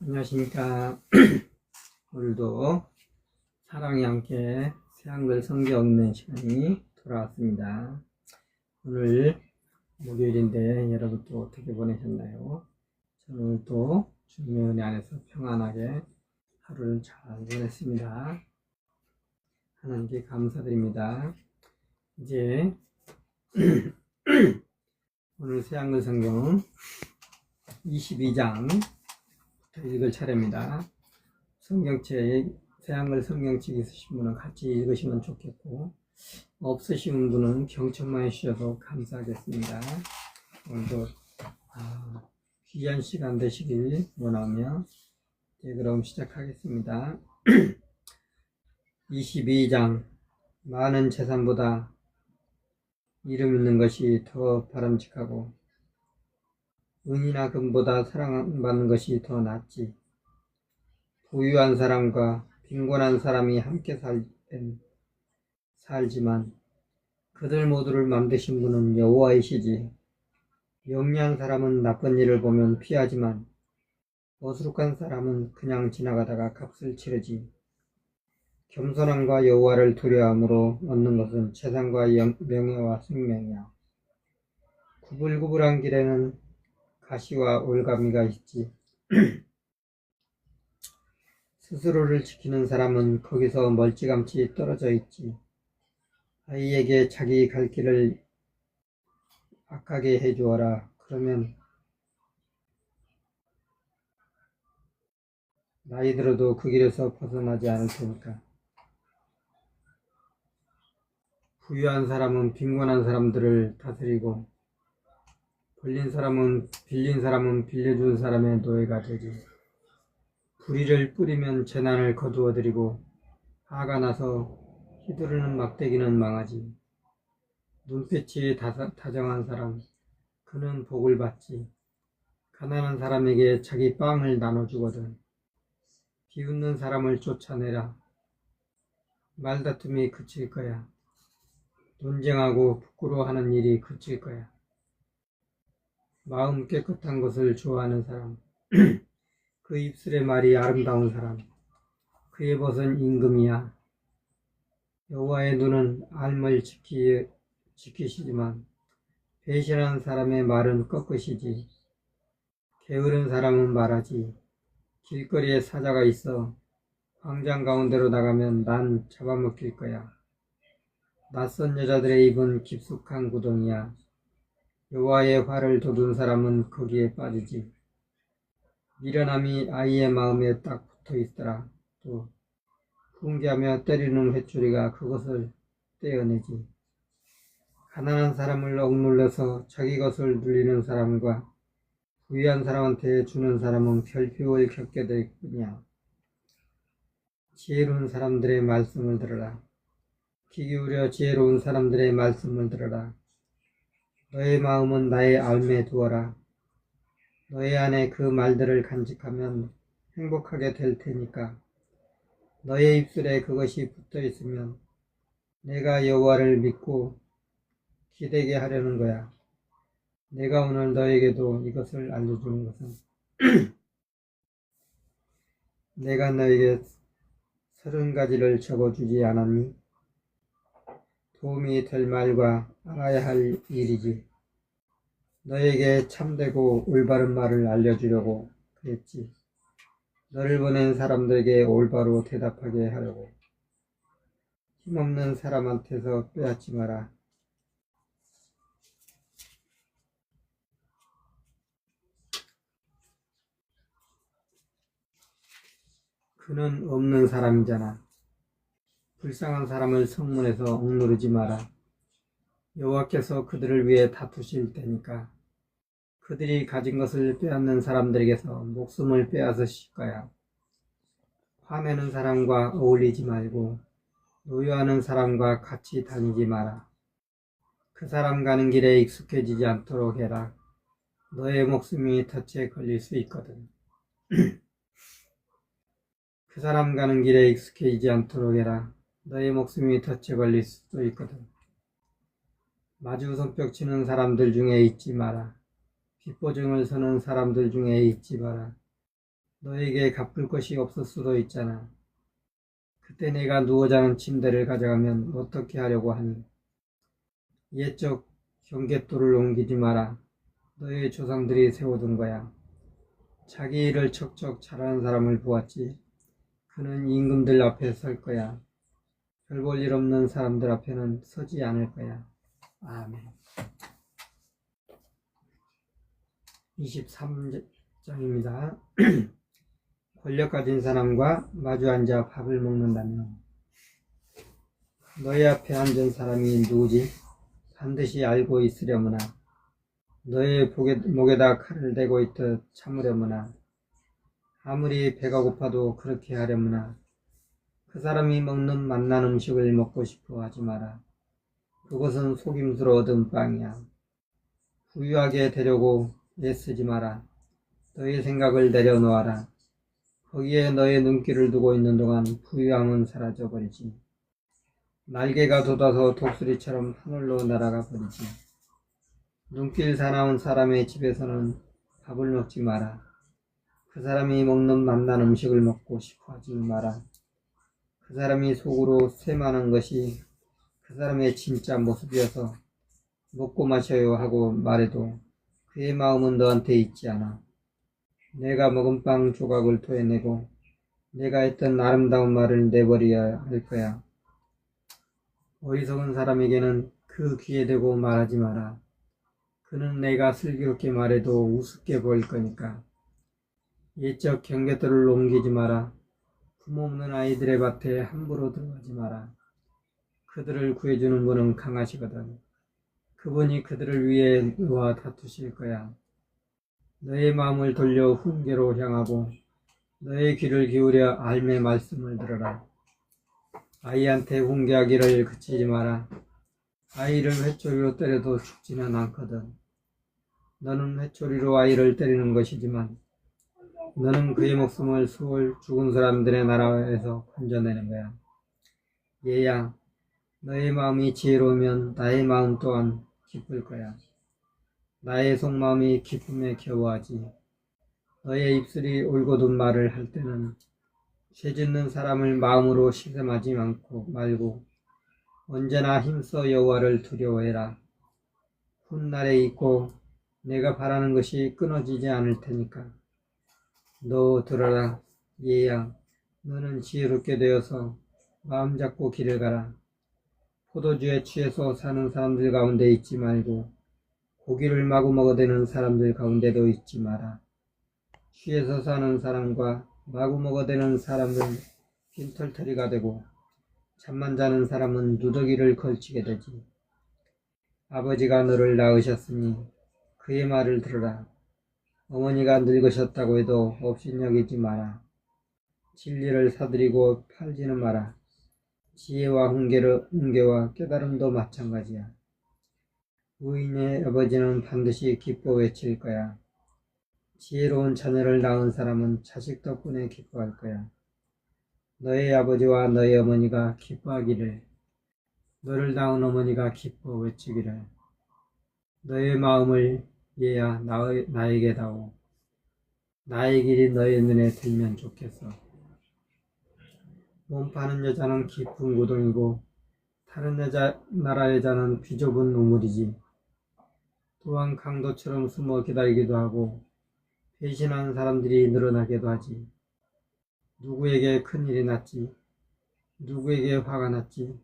안녕하십니까. 오늘도 사랑이 함께 새한글 성경 읽는 시간이 돌아왔습니다. 오늘 목요일인데 여러분 또 어떻게 보내셨나요? 저는 오늘 또 주님의 은혜 안에서 평안하게 하루를 잘 보냈습니다. 하나님께 감사드립니다. 이제 오늘 새한글 성경 22장 읽을 차례입니다. 성경책, 새한글 성경책 있으신 분은 같이 읽으시면 좋겠고, 없으신 분은 경청만 해주셔도 감사하겠습니다. 오늘도 귀한 시간 되시길 원하며, 이제 그럼 시작하겠습니다. 22장, 많은 재산보다 이름 있는 것이 더 바람직하고, 은이나 금보다 사랑받는 것이 더 낫지. 부유한 사람과 빈곤한 사람이 함께 살지만 그들 모두를 만드신 분은 여호와이시지. 영리한 사람은 나쁜 일을 보면 피하지만 어수룩한 사람은 그냥 지나가다가 값을 치르지. 겸손함과 여호와를 두려움으로 얻는 것은 재산과 명예와 생명이야. 구불구불한 길에는 가시와 올가미가 있지. 스스로를 지키는 사람은 거기서 멀찌감치 떨어져 있지. 아이에게 자기 갈 길을 악하게 해주어라. 그러면 나이 들어도 그 길에서 벗어나지 않을 테니까. 부유한 사람은 빈곤한 사람들을 다스리고 빌린 사람은 빌려준 사람의 노예가 되지. 불의를 뿌리면 재난을 거두어들이고 화가 나서 휘두르는 막대기는 망하지. 눈빛이 다정한 사람, 그는 복을 받지. 가난한 사람에게 자기 빵을 나눠주거든. 비웃는 사람을 쫓아내라. 말다툼이 그칠 거야. 논쟁하고 부끄러워하는 일이 그칠 거야. 마음 깨끗한 것을 좋아하는 사람, 그 입술의 말이 아름다운 사람, 그의 벗은 임금이야. 여호와의 눈은 삶을 지키시지만 배신하는 사람의 말은 꺾으시지. 게으른 사람은 말하지. 길거리에 사자가 있어 광장 가운데로 나가면 난 잡아먹힐 거야. 낯선 여자들의 입은 깊숙한 구덩이야. 여호와의 화를 돋운 사람은 거기에 빠지지. 미련함이 아이의 마음에 딱 붙어 있더라. 또 훈계하며 때리는 회초리가 그것을 떼어내지. 가난한 사람을 억눌러서 자기 것을 누리는 사람과 부유한 사람한테 주는 사람은 별표를 겪게 될 뿐이야. 지혜로운 사람들의 말씀을 들어라. 귀 기울여 지혜로운 사람들의 말씀을 들어라. 너의 마음은 나의 앙에 두어라. 너의 안에 그 말들을 간직하면 행복하게 될 테니까. 너의 입술에 그것이 붙어 있으면 내가 여호와를 믿고 기대게 하려는 거야. 내가 오늘 너에게도 이것을 알려주는 것은 내가 너에게 30가지를 적어주지 않았니? 도움이 될 말과 알아야 할 일이지. 너에게 참되고 올바른 말을 알려주려고 그랬지. 너를 보낸 사람들에게 올바로 대답하게 하려고. 힘없는 사람한테서 빼앗지 마라. 그는 없는 사람이잖아. 불쌍한 사람을 성문에서 억누르지 마라. 여호와께서 그들을 위해 다투실 테니까. 그들이 가진 것을 빼앗는 사람들에게서 목숨을 빼앗으실 거야. 화내는 사람과 어울리지 말고 노여하는 사람과 같이 다니지 마라. 그 사람 가는 길에 익숙해지지 않도록 해라. 너의 목숨이 덫에 걸릴 수 있거든. 그 사람 가는 길에 익숙해지지 않도록 해라. 너의 목숨이 덫에 걸릴 수도 있거든. 마주 손뼉 치는 사람들 중에 있지 마라. 빗보증을 서는 사람들 중에 있지 마라. 너에게 갚을 것이 없을 수도 있잖아. 그때 내가 누워 자는 침대를 가져가면 어떻게 하려고 하니? 옛적 경계도를 옮기지 마라. 너의 조상들이 세워둔 거야. 자기 일을 척척 잘하는 사람을 보았지. 그는 임금들 앞에 설 거야. 별 볼 일 없는 사람들 앞에는 서지 않을 거야. 아멘. 23장입니다. 권력 가진 사람과 마주 앉아 밥을 먹는다면 너희 앞에 앉은 사람이 누구지? 반드시 알고 있으려무나 너의 목에다 칼을 대고 있듯 참으려무나 아무리 배가 고파도 그렇게 하려무나 그 사람이 먹는 맛난 음식을 먹고 싶어 하지 마라. 그것은 속임수로 얻은 빵이야. 부유하게 되려고 애쓰지 마라. 너의 생각을 내려놓아라. 거기에 너의 눈길을 두고 있는 동안 부유함은 사라져버리지. 날개가 돋아서 독수리처럼 하늘로 날아가 버리지. 눈길 사나운 사람의 집에서는 밥을 먹지 마라. 그 사람이 먹는 맛난 음식을 먹고 싶어 하지 마라. 그 사람이 속으로 쇠만한 것이 그 사람의 진짜 모습이어서 먹고 마셔요 하고 말해도 그의 마음은 너한테 있지 않아. 내가 먹은 빵 조각을 토해내고 내가 했던 아름다운 말을 내버려야 할 거야. 어리석은 사람에게는 그 귀에 대고 말하지 마라. 그는 내가 슬기롭게 말해도 우습게 보일 거니까. 옛적 경계들을 옮기지 마라. 부모 없는 아이들의 밭에 함부로 들어가지 마라. 그들을 구해주는 분은 강하시거든. 그분이 그들을 위해 너와 다투실 거야. 너의 마음을 돌려 훈계로 향하고 너의 귀를 기울여 알매 말씀을 들어라. 아이한테 훈계하기를 그치지 마라. 아이를 회초리로 때려도 죽지는 않거든. 너는 회초리로 아이를 때리는 것이지만 너는 그의 목숨을 수월 죽은 사람들의 나라에서 건져내는 거야. 얘야, 너의 마음이 지혜로우면 나의 마음 또한 기쁠 거야. 나의 속마음이 기쁨에 겨워하지. 너의 입술이 올곧은 말을 할 때는 죄짓는 사람을 마음으로 시샘하지 말고 언제나 힘써 여호와를 두려워해라. 훗날에 있고 내가 바라는 것이 끊어지지 않을 테니까. 너 들어라. 얘야, 너는 지혜롭게 되어서 마음 잡고 길을 가라. 포도주에 취해서 사는 사람들 가운데 있지 말고 고기를 마구 먹어대는 사람들 가운데도 있지 마라. 취해서 사는 사람과 마구 먹어대는 사람은 빈털터리가 되고 잠만 자는 사람은 누더기를 걸치게 되지. 아버지가 너를 낳으셨으니 그의 말을 들으라. 어머니가 늙으셨다고 해도 업신여기지 마라. 진리를 사들이고 팔지는 마라. 지혜와 훈계와 깨달음도 마찬가지야. 의인의 아버지는 반드시 기뻐 외칠 거야. 지혜로운 자녀를 낳은 사람은 자식 덕분에 기뻐할 거야. 너의 아버지와 너의 어머니가 기뻐하기를, 너를 낳은 어머니가 기뻐 외치기를. 너의 마음을 얘야 나에게 다오. 나의 길이 너의 눈에 들면 좋겠어. 몸 파는 여자는 깊은 구덩이고 다른 나라 여자는 비좁은 우물이지. 또한 강도처럼 숨어 기다리기도 하고 배신하는 사람들이 늘어나기도 하지. 누구에게 큰일이 났지? 누구에게 화가 났지?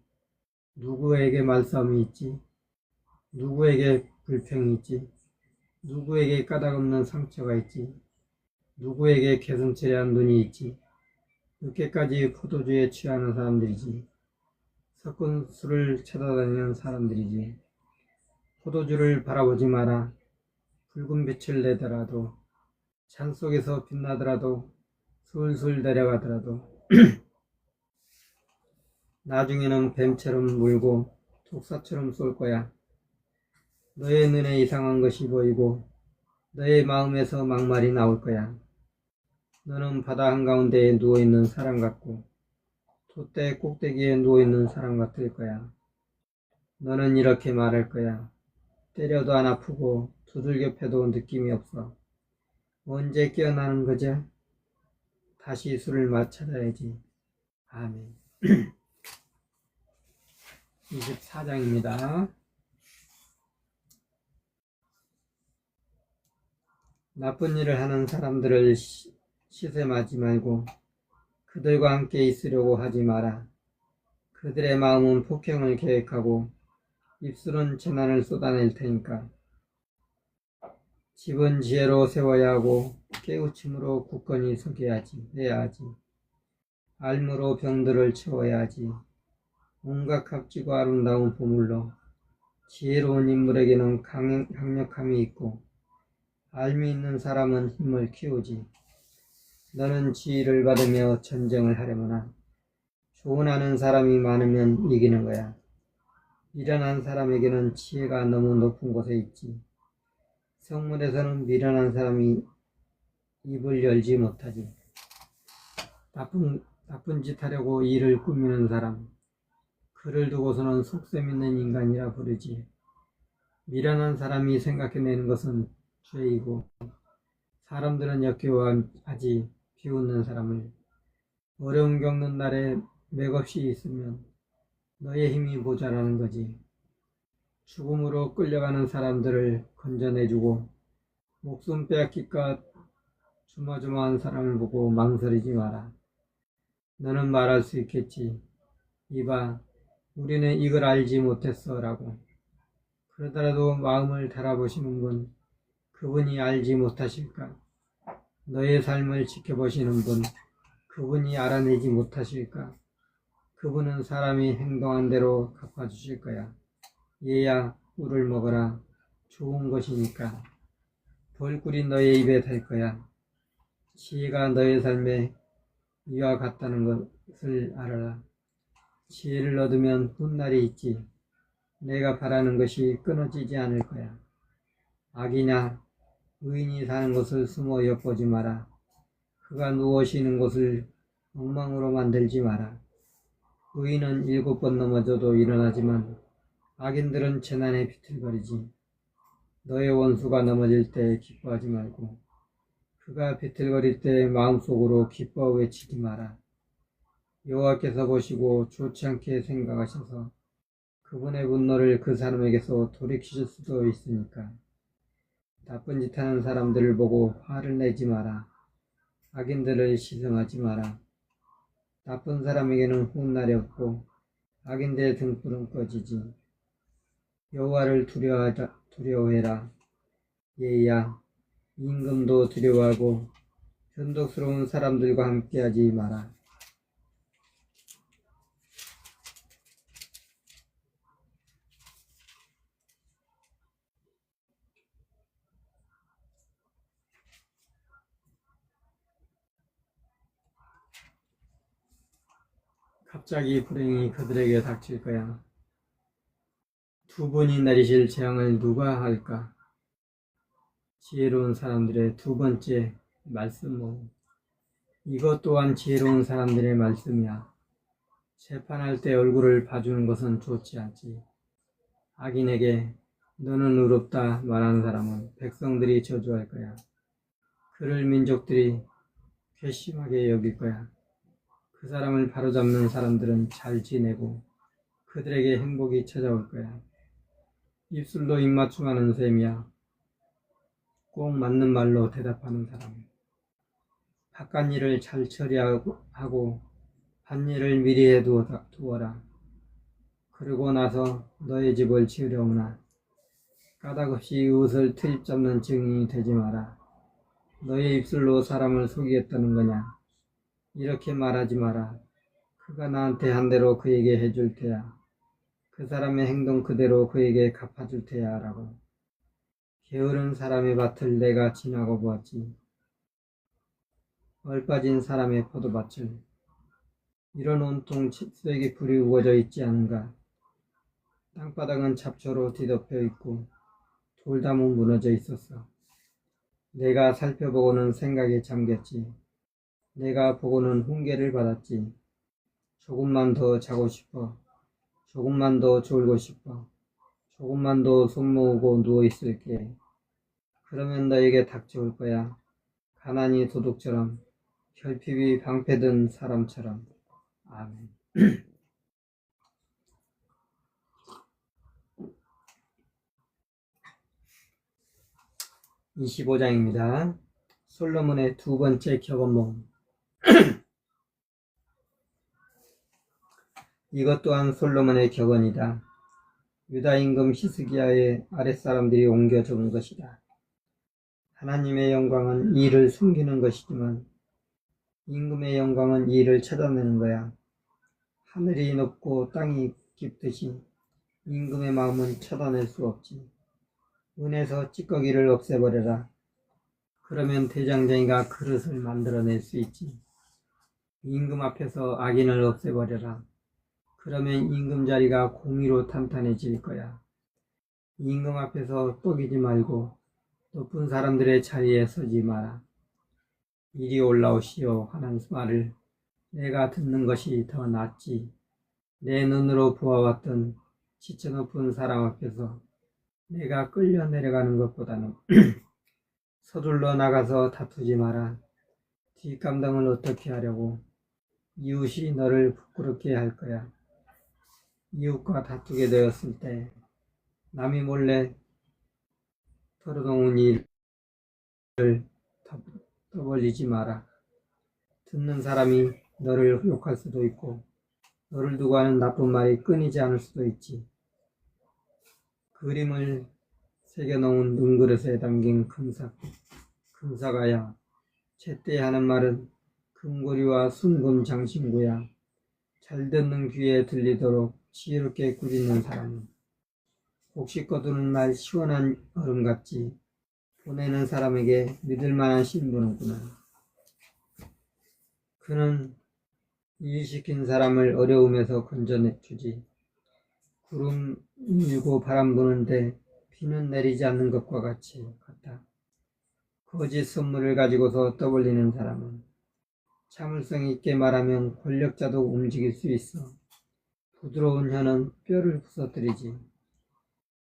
누구에게 말싸움이 있지? 누구에게 불평이 있지? 누구에게 까닭없는 상처가 있지? 누구에게 개슴츠레한 눈이 있지? 늦게까지 포도주에 취하는 사람들이지. 섞은 술을 찾아다니는 사람들이지. 포도주를 바라보지 마라. 붉은 빛을 내더라도 잔 속에서 빛나더라도 술술 내려가더라도 나중에는 뱀처럼 물고 독사처럼 쏠 거야. 너의 눈에 이상한 것이 보이고 너의 마음에서 막말이 나올 거야. 너는 바다 한가운데에 누워있는 사람 같고 돛대 꼭대기에 누워있는 사람 같을 거야. 너는 이렇게 말할 거야. 때려도 안 아프고 두들겨 패도 느낌이 없어. 언제 깨어나는 거지? 다시 술을 찾아야지. 아멘. 24장입니다. 나쁜 일을 하는 사람들을 시샘하지 말고 그들과 함께 있으려고 하지 마라. 그들의 마음은 폭행을 계획하고 입술은 재난을 쏟아낼 테니까. 집은 지혜로 세워야 하고 깨우침으로 굳건히 해야 하지. 알무로 병들을 채워야 하지. 온갖 값지고 아름다운 보물로 지혜로운 인물에게는 강력함이 있고 알미 있는 사람은 힘을 키우지. 너는 지혜를 받으며 전쟁을 하려거나 조언하는 사람이 많으면 이기는 거야. 미련한 사람에게는 지혜가 너무 높은 곳에 있지. 성문에서는 미련한 사람이 입을 열지 못하지. 나쁜 짓 하려고 일을 꾸미는 사람, 그를 두고서는 속셈 있는 인간이라 부르지. 미련한 사람이 생각해내는 것은 죄이고 사람들은 역겨워하지. 비웃는 사람을. 어려움 겪는 날에 맥없이 있으면 너의 힘이 모자라는 거지. 죽음으로 끌려가는 사람들을 건져내주고 목숨 빼앗길까 조마조마한 사람을 보고 망설이지 마라. 너는 말할 수 있겠지. 이봐, 우리는 이걸 알지 못했어 라고. 그러더라도 마음을 달아보시는 분, 그분이 알지 못하실까? 너의 삶을 지켜보시는 분, 그분이 알아내지 못하실까? 그분은 사람이 행동한 대로 갚아주실 거야. 얘야, 꿀을 먹어라. 좋은 것이니까. 벌꿀이 너의 입에 달 거야. 지혜가 너의 삶에 이와 같다는 것을 알아라. 지혜를 얻으면 훗날이 있지. 내가 바라는 것이 끊어지지 않을 거야. 악이냐, 의인이 사는 곳을 숨어 엿보지 마라. 그가 누워 쉬는 곳을 엉망으로 만들지 마라. 의인은 7번 넘어져도 일어나지만 악인들은 재난에 비틀거리지. 너의 원수가 넘어질 때 기뻐하지 말고 그가 비틀거릴 때 마음속으로 기뻐 외치지 마라. 여호와께서 보시고 좋지 않게 생각하셔서 그분의 분노를 그 사람에게서 돌이키실 수도 있으니까. 나쁜 짓 하는 사람들을 보고 화를 내지 마라. 악인들을 시성하지 마라. 나쁜 사람에게는 훗날이 없고 악인들의 등불은 꺼지지. 여호와를 두려워해라. 얘야, 임금도 두려워하고 변덕스러운 사람들과 함께하지 마라. 갑자기 불행이 그들에게 닥칠 거야. 두 분이 내리실 재앙을 누가 할까? 지혜로운 사람들의 두 번째 말씀. 이것 또한 지혜로운 사람들의 말씀이야. 재판할 때 얼굴을 봐주는 것은 좋지 않지. 악인에게 너는 의롭다 말하는 사람은 백성들이 저주할 거야. 그를 민족들이 괘씸하게 여길 거야. 그 사람을 바로잡는 사람들은 잘 지내고 그들에게 행복이 찾아올 거야. 입술로 입맞춤하는 셈이야. 꼭 맞는 말로 대답하는 사람. 바깥 일을 잘 처리하고 밭일을 미리 해두어라. 그러고 나서 너의 집을 지으려오나 까닭없이 이웃을 트집 잡는 증인이 되지 마라. 너의 입술로 사람을 속이겠다는 거냐? 이렇게 말하지 마라. 그가 나한테 한 대로 그에게 해줄 테야. 그 사람의 행동 그대로 그에게 갚아줄 테야 라고. 게으른 사람의 밭을 내가 지나고 보았지. 얼빠진 사람의 포도밭을. 이런 온통 쓰레기 풀이 우거져 있지 않은가. 땅바닥은 잡초로 뒤덮여 있고 돌담은 무너져 있었어. 내가 살펴보고는 생각에 잠겼지. 내가 보고는 훈계를 받았지. 조금만 더 자고 싶어. 조금만 더 졸고 싶어. 조금만 더 손 모으고 누워있을게. 그러면 너에게 닥쳐올 거야. 가난이 도둑처럼 결핍이 방패든 사람처럼. 아멘. 25장입니다. 솔로몬의 두 번째 격언문. 이것 또한 솔로몬의 격언이다. 유다 임금 히스기야의 아랫사람들이 옮겨 적은 것이다. 하나님의 영광은 이를 숨기는 것이지만 임금의 영광은 이를 찾아내는 거야. 하늘이 높고 땅이 깊듯이 임금의 마음은 찾아낼 수 없지. 은에서 찌꺼기를 없애버려라. 그러면 대장장이가 그릇을 만들어낼 수 있지. 임금 앞에서 악인을 없애버려라. 그러면 임금 자리가 공의로 탄탄해질 거야. 임금 앞에서 떡이지 말고 높은 사람들의 자리에 서지 마라. 이리 올라오시오 하는 말을 내가 듣는 것이 더 낫지. 내 눈으로 보아왔던 지체 높은 사람 앞에서 내가 끌려 내려가는 것보다는 서둘러 나가서 다투지 마라. 뒷감당을 어떻게 하려고? 이웃이 너를 부끄럽게 할 거야. 이웃과 다투게 되었을 때 남이 몰래 털어놓은 일을 떠벌리지 마라. 듣는 사람이 너를 욕할 수도 있고 너를 두고 하는 나쁜 말이 끊이지 않을 수도 있지. 그림을 새겨놓은 은그릇에 담긴 금사가야. 제때 하는 말은 금고리와 순금 장신구야. 잘 듣는 귀에 들리도록 지혜롭게 꾸짖는 사람은 곡식 거두는 날 시원한 얼음같이 보내는 사람에게 믿을만한 신부는구나. 그는 일 시킨 사람을 어려움에서 건져내주지. 구름 밀고 바람 부는데 비는 내리지 않는 것과 같다. 거짓 선물을 가지고서 떠벌리는 사람은 참을성 있게 말하면 권력자도 움직일 수 있어. 부드러운 혀는 뼈를 부서뜨리지.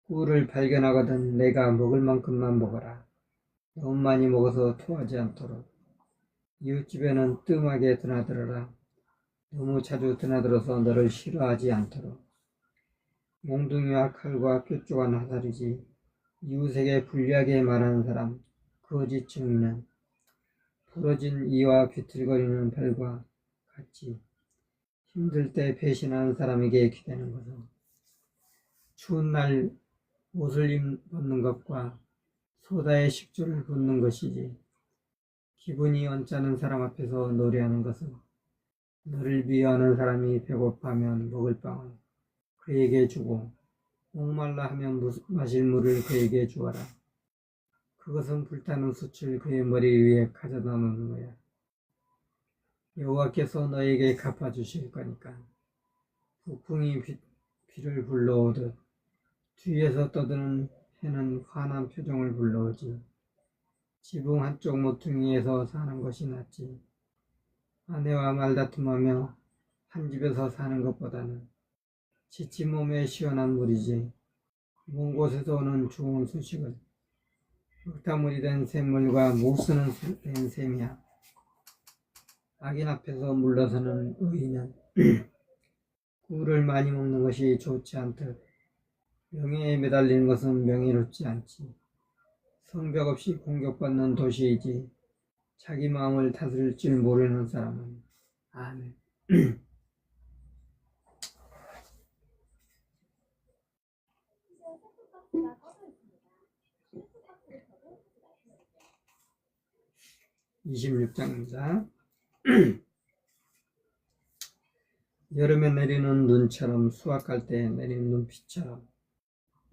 꿀을 발견하거든 내가 먹을 만큼만 먹어라. 너무 많이 먹어서 토하지 않도록. 이웃집에는 뜸하게 드나들어라. 너무 자주 드나들어서 너를 싫어하지 않도록. 몽둥이와 칼과 뾰족한 화살이지. 이웃에게 불리하게 말하는 사람, 거짓 증인은 부러진 이와 비틀거리는 별과 같이 힘들 때 배신하는 사람에게 기대는 것은 추운 날 옷을 벗는 것과 소다의 식초를 붓는 것이지. 기분이 언짢은 사람 앞에서 노래하는 것은 너를 미워하는 사람이 배고파하면 먹을 빵을 그에게 주고 목말라 하면 마실 물을 그에게 주어라. 그것은 불타는 숯을 그의 머리 위에 가져다 놓는 거야. 여호와께서 너에게 갚아주실 거니까. 북풍이 비를 불러오듯 뒤에서 떠드는 해는 환한 표정을 불러오지. 지붕 한쪽 모퉁이에서 사는 것이 낫지. 아내와 말다툼하며 한 집에서 사는 것보다는 지친 몸에 시원한 물이지. 먼 곳에서 오는 좋은 소식을 흙탕물이 된 샘물과 못쓰는 된 샘이야. 악인 앞에서 물러서는 의인은 꿀을 많이 먹는 것이 좋지 않듯 명예에 매달리는 것은 명예롭지 않지. 성벽 없이 공격받는 도시이지. 자기 마음을 다스릴 줄 모르는 사람은. 아멘. 26장입니다. 여름에 내리는 눈처럼 수확할 때 내리는 눈빛처럼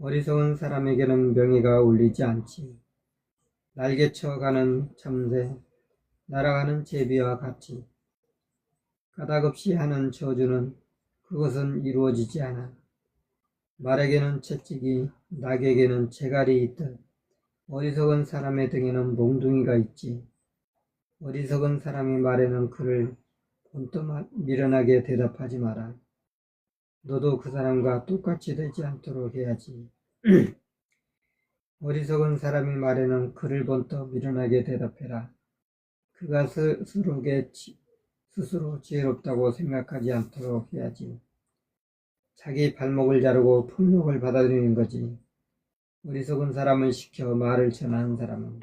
어리석은 사람에게는 명예가 울리지 않지. 날개쳐 가는 참새, 날아가는 제비와 같이 까닭없이 하는 저주는 그것은 이루어지지 않아. 말에게는 채찍이, 낙에게는 재갈이 있듯 어리석은 사람의 등에는 몽둥이가 있지. 어리석은 사람의 말에는 그를 본떠 미련하게 대답하지 마라. 너도 그 사람과 똑같이 되지 않도록 해야지. 어리석은 사람의 말에는 그를 본떠 미련하게 대답해라. 그가 스스로 지혜롭다고 생각하지 않도록 해야지. 자기 발목을 자르고 폭력을 받아들이는 거지. 어리석은 사람을 시켜 말을 전하는 사람은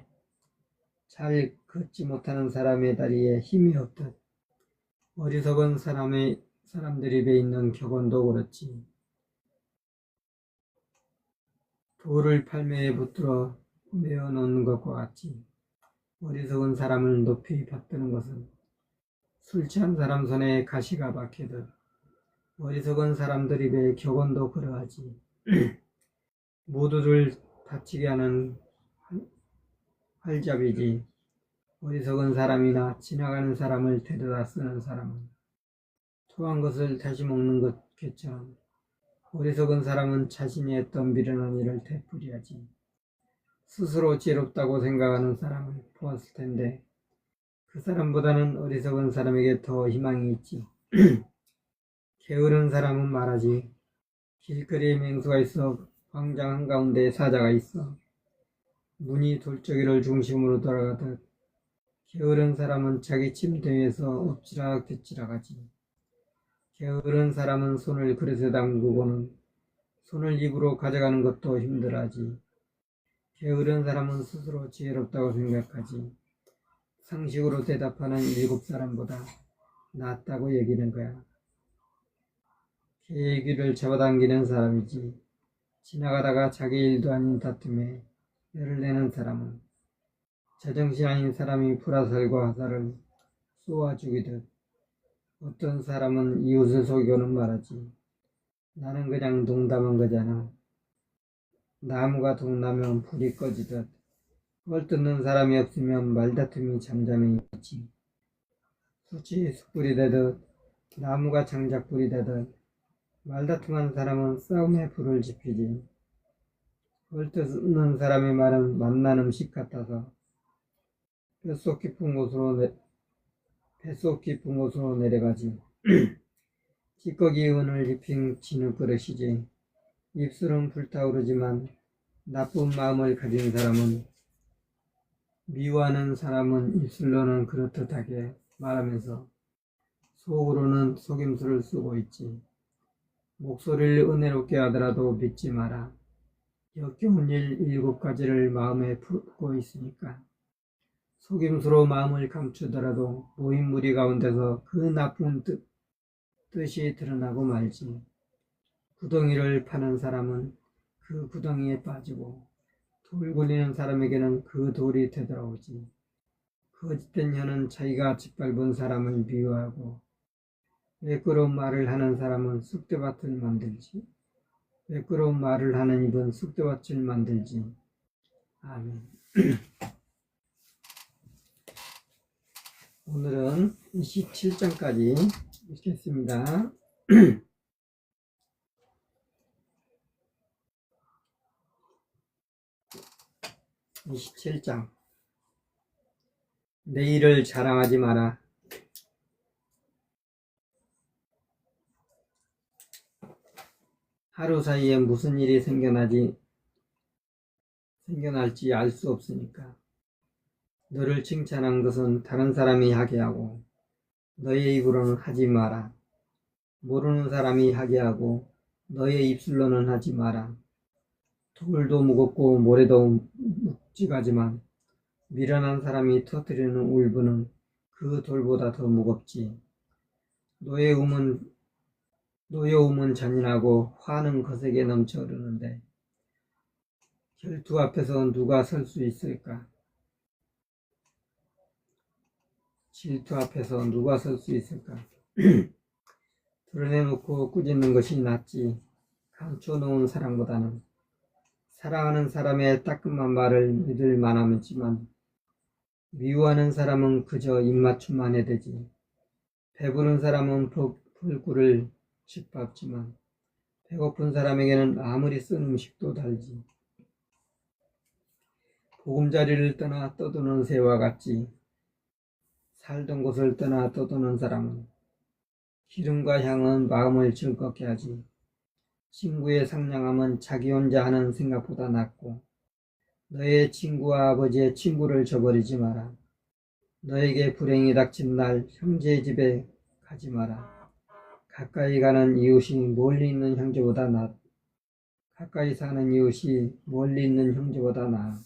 잘 걷지 못하는 사람의 다리에 힘이 없듯 어리석은 사람들이 배 있는 격언도 그렇지. 돌을 팔매에 붙들어 메어 놓는 것과 같지. 어리석은 사람을 높이 받드는 것은 술 취한 사람 손에 가시가 박히듯 어리석은 사람들이 배 격언도 그러하지. 모두를 다치게 하는 활잡이지. 어리석은 사람이나 지나가는 사람을 데려다 쓰는 사람은 토한 것을 다시 먹는 것 개처럼 어리석은 사람은 자신이 했던 미련한 일을 되풀이하지. 스스로 지혜롭다고 생각하는 사람을 보았을 텐데 그 사람보다는 어리석은 사람에게 더 희망이 있지. 게으른 사람은 말하지. 길거리에 맹수가 있어 광장 한가운데 사자가 있어 문이 돌적이를 중심으로 돌아가듯 게으른 사람은 자기 침대 위에서 엎치락뒤치락 하지. 게으른 사람은 손을 그릇에 담그고는 손을 입으로 가져가는 것도 힘들어하지. 게으른 사람은 스스로 지혜롭다고 생각하지. 상식으로 대답하는 7사람보다 낫다고 여기는 거야. 개의 귀를 잡아당기는 사람이지. 지나가다가 자기 일도 아닌 다툼에 열을 내는 사람은 제정신 아닌 사람이 불화살과 화살을 쏘아 죽이듯 어떤 사람은 이웃을 속이고는 말하지. 나는 그냥 농담한 거잖아. 나무가 동나면 불이 꺼지듯 그걸 듣는 사람이 없으면 말다툼이 잠잠히 있지. 숯이 숯불이 되듯 나무가 장작불이 되듯 말다툼한 사람은 싸움에 불을 지피지. 그걸 듣는 사람의 말은 맛난 음식 같아서 뱃속 깊은 곳으로 내려가지. 찌꺼기 은을 입힌 진흙그릇이지. 입술은 불타오르지만 나쁜 마음을 가진 사람은 미워하는 사람은 입술로는 그렇듯하게 말하면서 속으로는 속임수를 쓰고 있지. 목소리를 은혜롭게 하더라도 믿지 마라. 역겨운 일 7가지를 마음에 품고 있으니까. 속임수로 마음을 감추더라도 모인 무리 가운데서 그 나쁜 뜻이 드러나고 말지. 구덩이를 파는 사람은 그 구덩이에 빠지고 돌 굴리는 사람에게는 그 돌이 되돌아오지. 거짓된 혀는 자기가 짓밟은 사람을 미워하고 매끄러운 말을 하는 사람은 쑥대밭을 만들지. 매끄러운 말을 하는 입은 쑥대밭을 만들지. 아멘. 오늘은 27장까지 읽겠습니다. 27장. 내 일을 자랑하지 마라. 하루 사이에 무슨 일이 생겨날지 알 수 없으니까. 너를 칭찬한 것은 다른 사람이 하게 하고 너의 입으로는 하지 마라. 모르는 사람이 하게 하고 너의 입술로는 하지 마라. 돌도 무겁고 모래도 묵직하지만 미련한 사람이 터뜨리는 울분은 그 돌보다 더 무겁지. 노여움은 잔인하고 화는 거세게 넘쳐 흐르는데 결투 앞에서 누가 설 수 있을까? 질투 앞에서 누가 설 수 있을까? 드러내놓고 꾸짖는 것이 낫지. 감춰놓은 사랑보다는. 사랑하는 사람의 따끔한 말을 믿을 만하지만 미워하는 사람은 그저 입맞춤만 해대지. 배부른 사람은 불꿀을 짓밟지만 배고픈 사람에게는 아무리 쓴 음식도 달지. 보금자리를 떠나 떠도는 새와 같지. 살던 곳을 떠나 떠도는 사람은 기름과 향은 마음을 즐겁게 하지. 친구의 상냥함은 자기 혼자 하는 생각보다 낫고 너의 친구와 아버지의 친구를 저버리지 마라. 너에게 불행이 닥친 날 형제의 집에 가지 마라. 가까이 가는 이웃이 멀리 있는 형제보다 낫. 가까이 사는 이웃이 멀리 있는 형제보다 나아.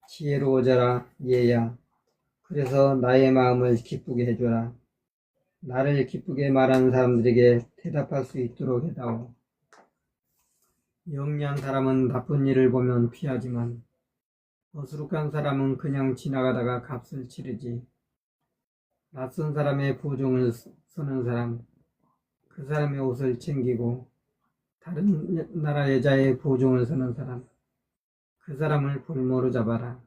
지혜로워져라 얘야. 그래서 나의 마음을 기쁘게 해줘라. 나를 기쁘게 말하는 사람들에게 대답할 수 있도록 해다오. 영리한 사람은 나쁜 일을 보면 피하지만 어수룩한 사람은 그냥 지나가다가 값을 치르지. 낯선 사람의 보종을 서는 사람, 그 사람의 옷을 챙기고 다른 나라 여자의 보종을 서는 사람, 그 사람을 볼모로 잡아라.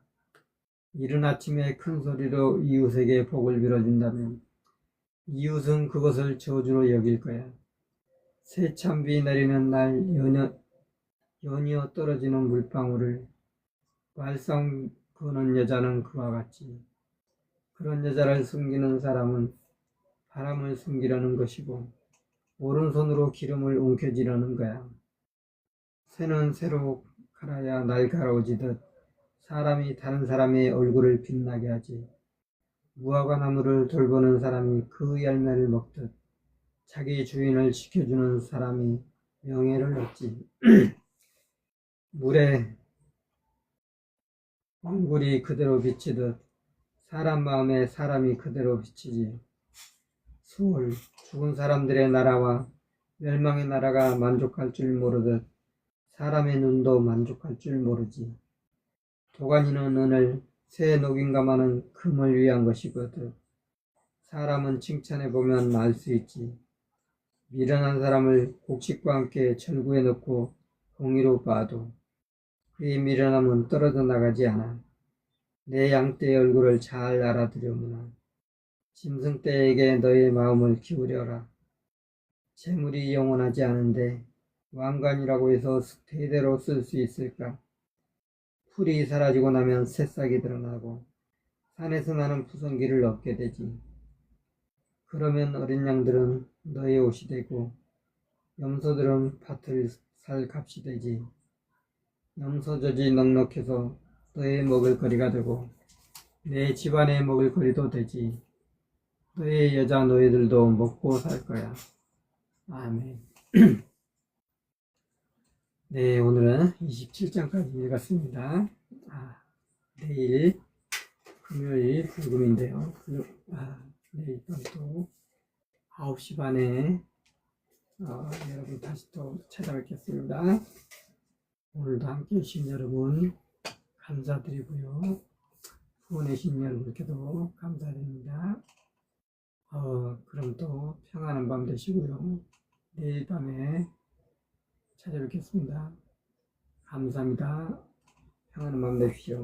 이른 아침에 큰 소리로 이웃에게 복을 빌어준다면 이웃은 그것을 저주로 여길 거야. 새참비 내리는 날 연이어 떨어지는 물방울을 말썽 부는 여자는 그와 같지. 그런 여자를 숨기는 사람은 바람을 숨기려는 것이고 오른손으로 기름을 움켜쥐려는 거야. 새는 새로 갈아야 날 가라오지듯 사람이 다른 사람의 얼굴을 빛나게 하지. 무화과 나무를 돌보는 사람이 그 열매를 먹듯 자기 주인을 지켜주는 사람이 명예를 얻지. 물에 얼굴이 그대로 비치듯 사람 마음에 사람이 그대로 비치지. 수월 죽은 사람들의 나라와 멸망의 나라가 만족할 줄 모르듯 사람의 눈도 만족할 줄 모르지. 도가니는 은을, 새 녹인감하는 금을 위한 것이거든. 사람은 칭찬해보면 알 수 있지. 미련한 사람을 곡식과 함께 절구에 넣고 공의로 봐도 그의 미련함은 떨어져 나가지 않아. 내 양떼의 얼굴을 잘 알아들여무나 짐승떼에게 너의 마음을 기울여라. 재물이 영원하지 않은데 왕관이라고 해서 대대로 쓸 수 있을까? 풀이 사라지고 나면 새싹이 드러나고 산에서 나는 푸성기를 얻게 되지. 그러면 어린 양들은 너의 옷이 되고 염소들은 밭을 살 값이 되지. 염소젖이 넉넉해서 너의 먹을거리가 되고 내 집안의 먹을거리도 되지. 너의 여자 노예들도 먹고 살 거야. 아멘. 네, 오늘은 27장까지 읽었습니다. 내일 금요일 불금인데요. 내일 밤 또 9시 반에 여러분 다시 또 찾아뵙겠습니다. 오늘도 함께 해주신 여러분 감사드리고요. 후원해주신 여러분께도 감사드립니다. 그럼 또 평안한 밤 되시고요. 내일 밤에 찾아뵙겠습니다. 감사합니다. 평안한 밤 되십시오.